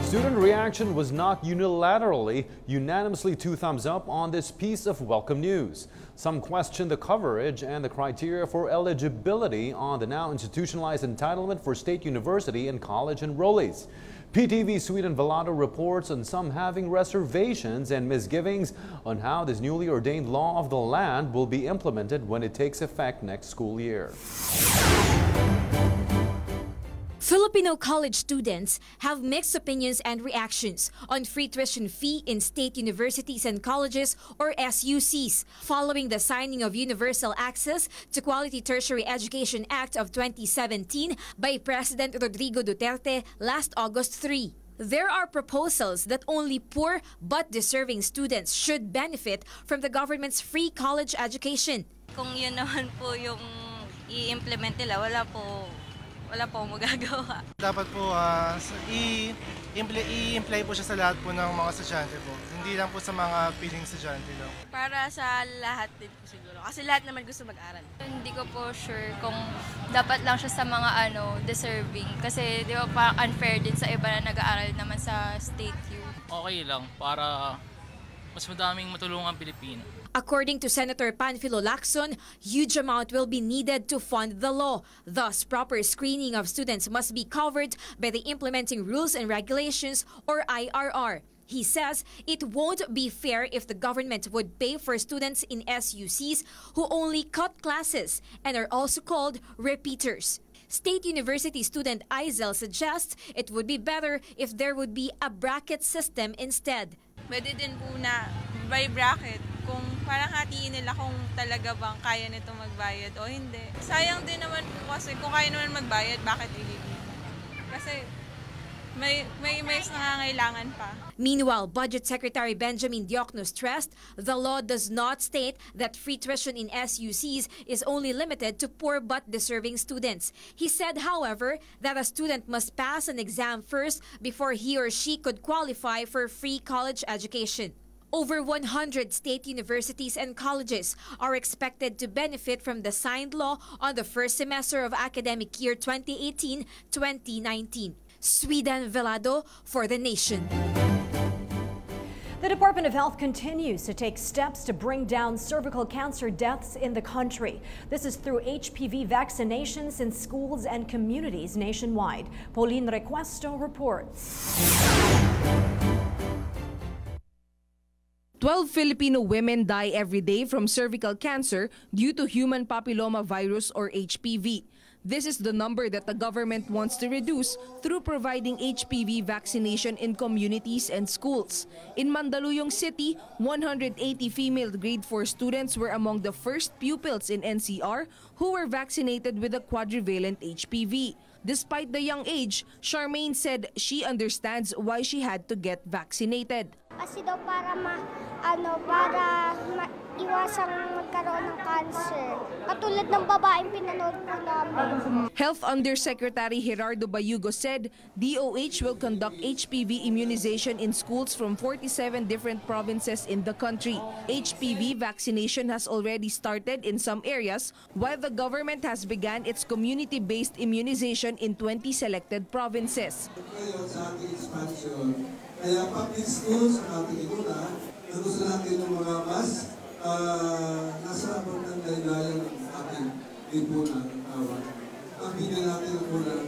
Student reaction was not unilaterally, unanimously 2 thumbs up on this piece of welcome news. Some questioned the coverage and the criteria for eligibility on the now institutionalized entitlement for state university and college enrollees. PTV Sweden Velado reports on some having reservations and misgivings on how this newly ordained law of the land will be implemented when it takes effect next school year. Filipino college students have mixed opinions and reactions on free tuition fee in state universities and colleges, or SUCs, following the signing of Universal Access to Quality Tertiary Education Act of 2017 by President Rodrigo Duterte last August 3. There are proposals that only poor but deserving students should benefit from the government's free college education. Kung yun naman po yung i-implement nila, wala po magagawa. Dapat po i-imply po siya sa lahat po ng mga estudyante po. Hindi lang po sa mga piling estudyante lang. Para sa lahat din po siguro. Kasi lahat naman gusto mag-aral. Hindi ko po sure kung dapat lang siya sa mga deserving. Kasi di ba parang unfair din sa iba na nag-aaral naman sa state U. Okay lang para mas madaming matulungan Pilipino. According to Senator Panfilo Lacson, huge amount will be needed to fund the law. Thus, proper screening of students must be covered by the Implementing Rules and Regulations, or IRR. He says it won't be fair if the government would pay for students in SUCs who only cut classes and are also called repeaters. State University student Aizel suggests it would be better if there would be a bracket system instead. Pwede din po na by bracket, kung parang hatiin nila kung talaga bang kaya nito magbayad o hindi. Sayang din naman po kasi kung kaya naman magbayad, bakit ililipat? Kasi may nangangailangan pa. Meanwhile, Budget Secretary Benjamin Diokno stressed the law does not state that free tuition in SUCs is only limited to poor but deserving students. He said, however, that a student must pass an exam first before he or she could qualify for free college education. Over 100 state universities and colleges are expected to benefit from the signed law on the first semester of academic year 2018-2019. Sweden Velado for The Nation. The Department of Health continues to take steps to bring down cervical cancer deaths in the country. This is through HPV vaccinations in schools and communities nationwide. Pauline Requesto reports. 12 Filipino women die every day from cervical cancer due to human papilloma virus, or HPV. This is the number that the government wants to reduce through providing HPV vaccination in communities and schools. In Mandaluyong City, 180 female grade 4 students were among the first pupils in NCR who were vaccinated with a quadrivalent HPV. Despite the young age, Charmaine said she understands why she had to get vaccinated. Kasi daw para maiwasang magkaroon ng cancer. Katulad ng babaeng pinanood po namin. Health Undersecretary Gerardo Bayugo said DOH will conduct HPV immunization in schools from 47 different provinces in the country. HPV vaccination has already started in some areas, while the government has begun its community-based immunization in 20 selected provinces. Kaya public schools ang ating inuna, na gusto natin ng mga mas nasa abang ng daydayan ng ating lipunan ng tawag. Ang bigyan natin ng unang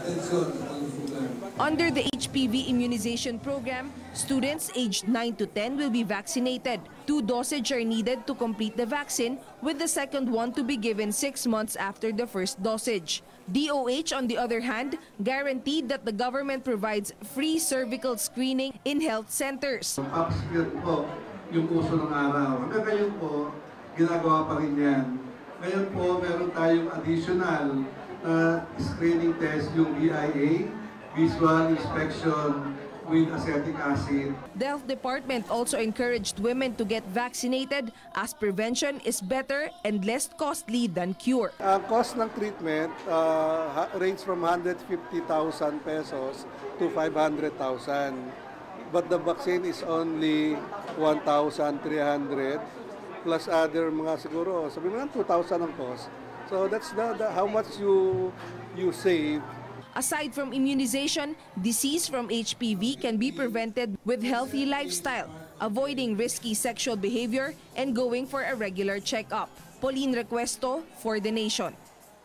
atensyon sa kalusugan. Under the HPV immunization program, students aged 9 to 10 will be vaccinated. 2 dosage are needed to complete the vaccine, with the second one to be given 6 months after the first dosage. DOH, on the other hand, guaranteed that the government provides free cervical screening in health centers. Upskill po yung uso ng araw. Hanggang ngayon po, ginagawa pa rin yan. Ngayon po, meron tayong additional screening test, yung VIA, visual inspection with acetic acid. The Health Department also encouraged women to get vaccinated as prevention is better and less costly than cure. Ang cost ng treatment range from 150,000 pesos to 500,000. But the vaccine is only 1,300 plus other mga siguro, sabi mo lang 2,000 ang cost. So that's how much you save. Aside from immunization, disease from HPV can be prevented with healthy lifestyle, avoiding risky sexual behavior, and going for a regular checkup. Pauline Recuesto for The Nation.